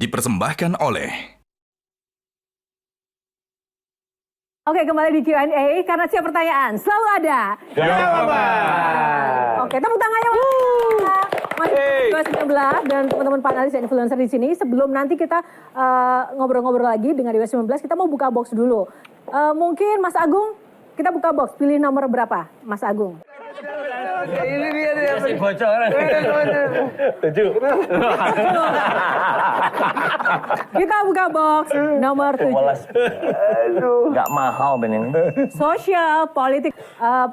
dipersembahkan oleh... Oke, kembali di Q&A karena siap pertanyaan selalu ada jawaban. Oke, tepuk tangannya Mas 2019 dan teman-teman panelis dan influencer di sini. Sebelum nanti kita ngobrol-ngobrol lagi dengan 2019, kita mau buka box dulu. Mungkin Mas Agung, kita buka box. Pilih nomor berapa, Mas Agung? Ini dia masih bocoran. 7. Kita buka box nomor 7. Aduh. Nggak mahal Ben ini. Sosial politik.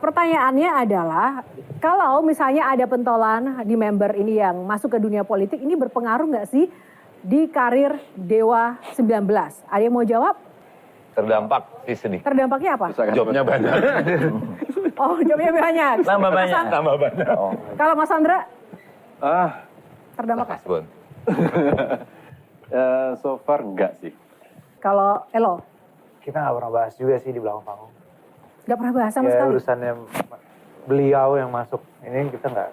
Pertanyaannya adalah, kalau misalnya ada pentolan di member ini yang masuk ke dunia politik, ini berpengaruh nggak sih di karir Dewa 19? Ada yang mau jawab? Terdampak sih sedih. Terdampaknya apa? Jobnya banyak. Oh, jobnya banyak. Tambah banyak. Tambah banyak. Oh. Kalau Mas Andra? Terdampak apa? Hasbun. So far enggak sih. Kalau Elo? Kita nggak pernah bahas juga sih di belakang panggung. Nggak pernah bahas sama Ya sekali? urusannya beliau yang masuk. Ini kita nggak,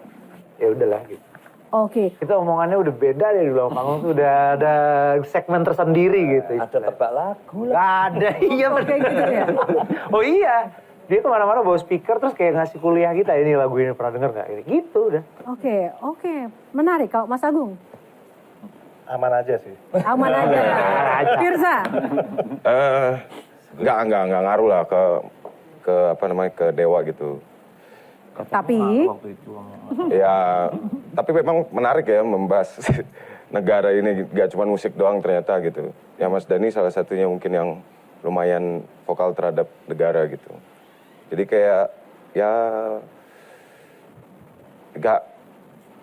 ya udahlah gitu. Oke. Kita omongannya udah beda deh di belakang panggung tuh, udah ada segmen tersendiri gitu. Ada tebak lagu lah. Gak ada, iya bener. Kayak gitu ya? Oh iya, dia kemana-mana bawa speaker terus kayak ngasih kuliah kita, ini lagu ini pernah denger nggak? Gitu udah. Oke. Menarik. Kalau Mas Agung? Aman aja sih. Aman aja. Firza? Enggak ngaruh lah ke apa namanya, ke Dewa gitu. Tapi? Waktu itu. Ya, tapi memang menarik ya membahas negara ini, gak cuma musik doang ternyata gitu. Ya Mas Dhani salah satunya mungkin yang lumayan vokal terhadap negara gitu. Jadi kayak ya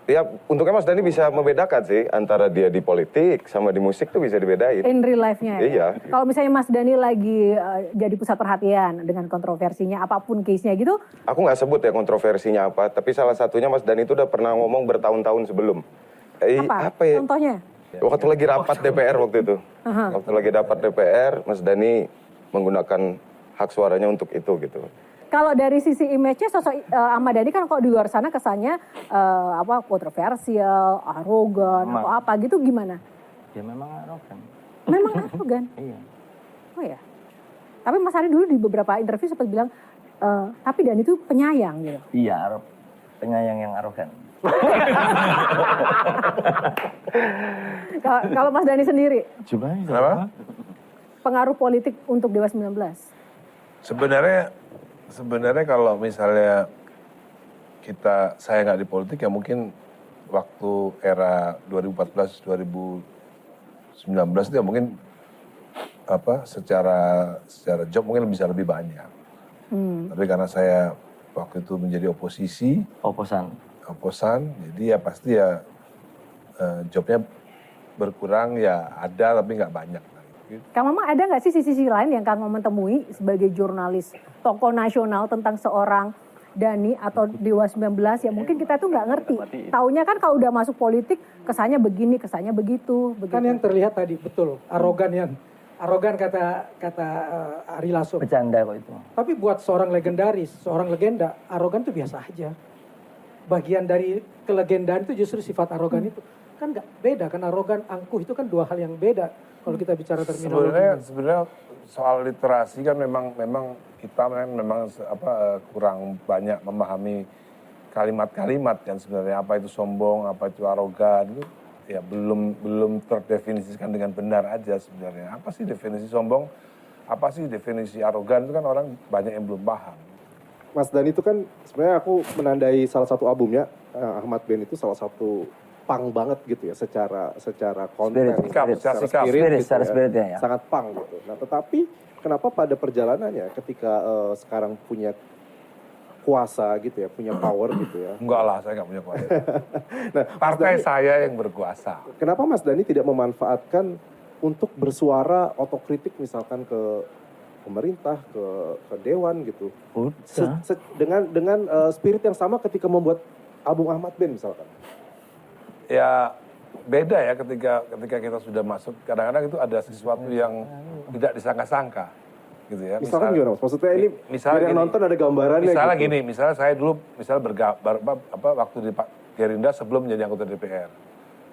ya untungnya Mas Dhani bisa membedakan sih antara dia di politik sama di musik tuh bisa dibedain. In real life-nya ya? Iya. Kalau misalnya Mas Dhani lagi jadi pusat perhatian dengan kontroversinya, apapun case-nya gitu? Aku nggak sebut ya kontroversinya apa, tapi salah satunya Mas Dhani itu udah pernah ngomong bertahun-tahun sebelum. Apa ya? contohnya? Waktu lagi rapat DPR waktu itu. Waktu lagi rapat DPR, Mas Dhani menggunakan hak suaranya untuk itu gitu. Kalau dari sisi image-nya sosok Ahmad Dhani kan kalau di luar sana kesannya kontroversial, arogan, atau apa gitu, gimana? Ya memang arogan. Memang arogan? Iya. Oh ya. Tapi Mas Ari dulu di beberapa interview sempat bilang, tapi Dhani itu penyayang gitu. Iya, penyayang yang arogan. Kalau Mas Dhani sendiri, Kenapa? pengaruh politik untuk Dewa 19? Sebenarnya kalau misalnya saya nggak di politik ya mungkin waktu era 2014-2019 itu ya mungkin secara job mungkin bisa lebih banyak. Tapi karena saya waktu itu menjadi oposan, jadi ya pasti ya jobnya berkurang, ya ada tapi nggak banyak. Kang Mamang, ada nggak sih sisi lain yang Kang Mamang temui sebagai jurnalis tokoh nasional tentang seorang Dhani atau Dewa 19 ya mungkin kita tuh nggak ngerti. Taunya kan kalau udah masuk politik kesannya begini, kesannya begitu. Kan yang terlihat tadi betul arogan kata Ari Lasso. Bercanda kok itu. Tapi buat seorang legenda, arogan itu biasa aja. Bagian dari kelegendaan itu justru sifat arogan itu. Kan nggak beda kan, arogan, angkuh itu kan dua hal yang beda kalau kita bicara terminologi. Sebenarnya soal literasi kan memang kita memang kurang banyak memahami kalimat-kalimat yang sebenarnya apa itu sombong, apa itu arogan, itu ya belum terdefinisikan dengan benar aja sebenarnya. Apa sih definisi sombong? Apa sih definisi arogan? Itu kan orang banyak yang belum paham. Mas Dhani itu kan sebenarnya aku menandai salah satu albumnya, Ahmad Band itu salah satu punk banget gitu ya secara konten, secara spirit ya. Sangat punk gitu. Nah tetapi kenapa pada perjalanannya ketika sekarang punya kuasa gitu ya, punya power gitu ya. Enggak lah, saya nggak punya kuasa. Nah, Partai saya yang berkuasa. Kenapa Mas Dhani tidak memanfaatkan untuk bersuara otokritik misalkan ke pemerintah, ke dewan gitu. Dengan spirit yang sama ketika membuat album Ahmad Band misalkan. Ya beda ya ketika kita sudah masuk, kadang-kadang itu ada sesuatu yang tidak disangka-sangka gitu ya. Misalkan gimana Mas? Maksudnya ini biar yang nonton ada gambarannya misalnya gitu. gini, misalnya saya dulu waktu di Pak Gerindra sebelum menjadi anggota DPR.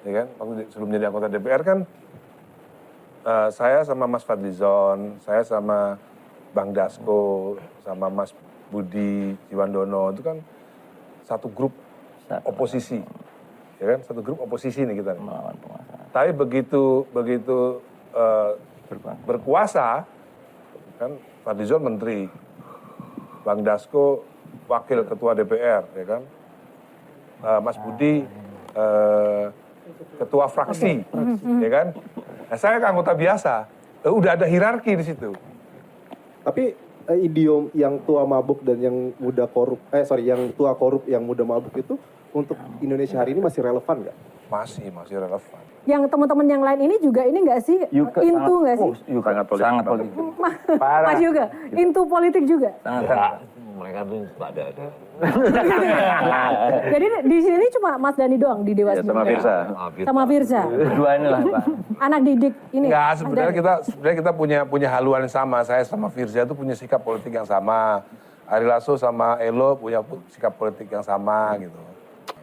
Ya kan? Waktu sebelum menjadi anggota DPR kan Saya sama Mas Fadlizon, saya sama Bang Dasko, sama Mas Budi Jiwandono itu kan satu grup oposisi, ya kan? Satu grup oposisi nih kita. Melawan penguasa. Tapi begitu berkuasa, kan Fadlizon menteri, Bang Dasko wakil ketua DPR, ya kan? Mas Budi ketua fraksi, ya kan? Nah, saya kan anggota biasa, udah ada hierarki di situ. Tapi idiom yang tua mabuk dan yang muda korup, yang tua korup yang muda mabuk itu untuk Indonesia hari ini masih relevan nggak? Masih relevan. Yang teman-teman yang lain ini juga ini nggak sih? Into nggak sih? Sangat politik. Sangat politik. Mas juga? Into politik juga? Sangat. Mereka tuh ada. Jadi di sini cuma Mas Dhani doang di Dewa 19. Sama Firsa. Sama Firsa. Berdua inilah Pak. Anak didik ini. Enggak, Mas sebenarnya Dhani. kita punya haluan yang sama. Saya sama Firza itu punya sikap politik yang sama. Ari Lasso sama Elo punya sikap politik yang sama gitu.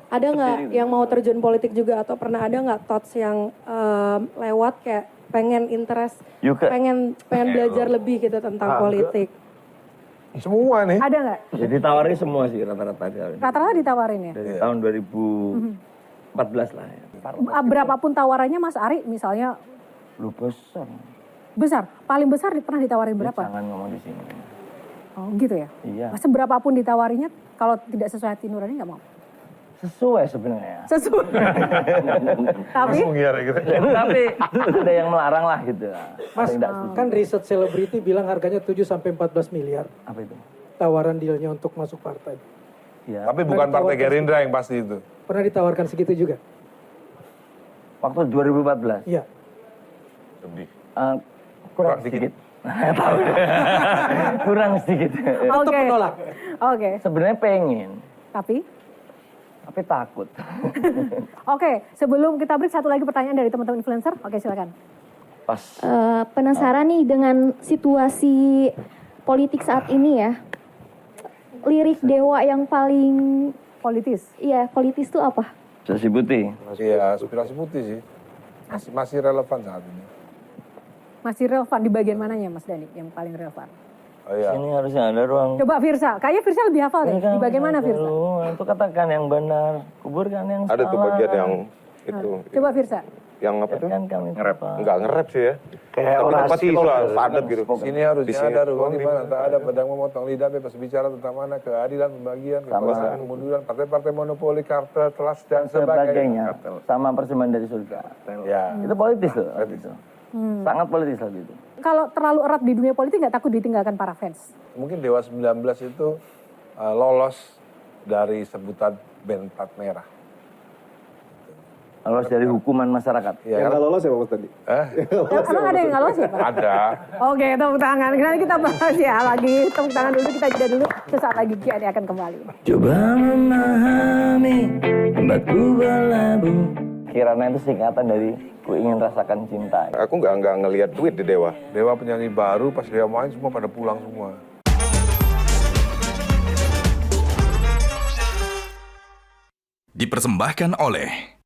Ada nggak yang mau terjun politik juga atau pernah ada nggak thoughts yang lewat kayak pengen interest, pengen belajar lebih gitu tentang politik? Semua nih. Ada nggak? Jadi tawarin semua sih rata-rata. Rata-rata ditawarin ya? Dari tahun 2014 lah ya. Berapapun tawarannya Mas Ari misalnya Lu besar. besar, paling besar pernah ditawarin berapa? Jangan ngomong di sini. Oh gitu ya? Iya. Seberapapun ditawarinya, kalau tidak sesuai hati nurani nggak mau? Sesuai sebenarnya. Sesuai. Tapi gitu. Tapi ada yang melarang lah gitu. Mas, Paling nggak setuju. kan riset selebriti bilang harganya 7-14 miliar. Apa itu? Tawaran dealnya untuk masuk partai. Iya. Tapi bukan Partai Gerindra yang pasti itu. Pernah ditawarkan segitu juga? Waktu 2014. Iya. Lebih. Kurang sedikit. Tahu. Kurang sedikit. Untuk menolak. Oke. Sebenarnya pengen, Tapi takut. Oke, sebelum kita break satu lagi pertanyaan dari teman-teman influencer. Oke, silakan. Pas Penasaran nih dengan situasi politik saat ini ya. Lirik Dewa yang paling Politis. politis tuh apa? Aspirasi putih. Iya, aspirasi putih sih. Masih relevan saat ini. Masih relevan di bagian mananya Mas Dhani yang paling relevan? Oh iya. Ini harusnya ada ruang. Coba Firsa, kayaknya Firsa lebih hafal deh. Di bagian mana Firsa? Itu katakan yang benar, kuburkan yang Ada salah. tuh bagian yang itu. Coba Firsa. Yang apa tuh? Kan kami Ngerap. Enggak ngerap sih ya. Kayak Tapi orasi tempat itu lah, padat gitu. Sini harusnya Di sini. ada ruang di mana tak ada pedang memotong lidah, bebas bicara tentang mana keadilan, pembagian, kekuasaan, kemunduran, partai-partai monopoli, kartel, kelas dan sebagainya. sebagainya. Sama persembahan dari surga. Ya. Itu politis loh. Gitu. Sangat politis loh gitu. Kalau terlalu erat di dunia politik nggak takut ditinggalkan para fans? Mungkin Dewa 19 itu lolos dari sebutan band plat merah. Lolos dari hukuman masyarakat. Ya, Yang nggak lolos ya Mas Tadi? Emang ada yang nggak lolos ya Pak? ada. Oke, tepuk tangan. Nanti kita bahas ya lagi. Tepuk tangan dulu, kita jeda dulu. Sesaat lagi Q&A akan kembali. Coba memahami tembatku berlabuh. Kirana itu singkatan dari ku ingin rasakan cinta. Aku nggak ngelihat duit di Dewa. Dewa penyanyi baru, pas Dewa main semua pada pulang semua. Dipersembahkan oleh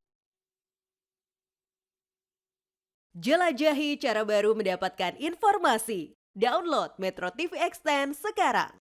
Jelajahi cara baru mendapatkan informasi. Download Metro TV Extend sekarang.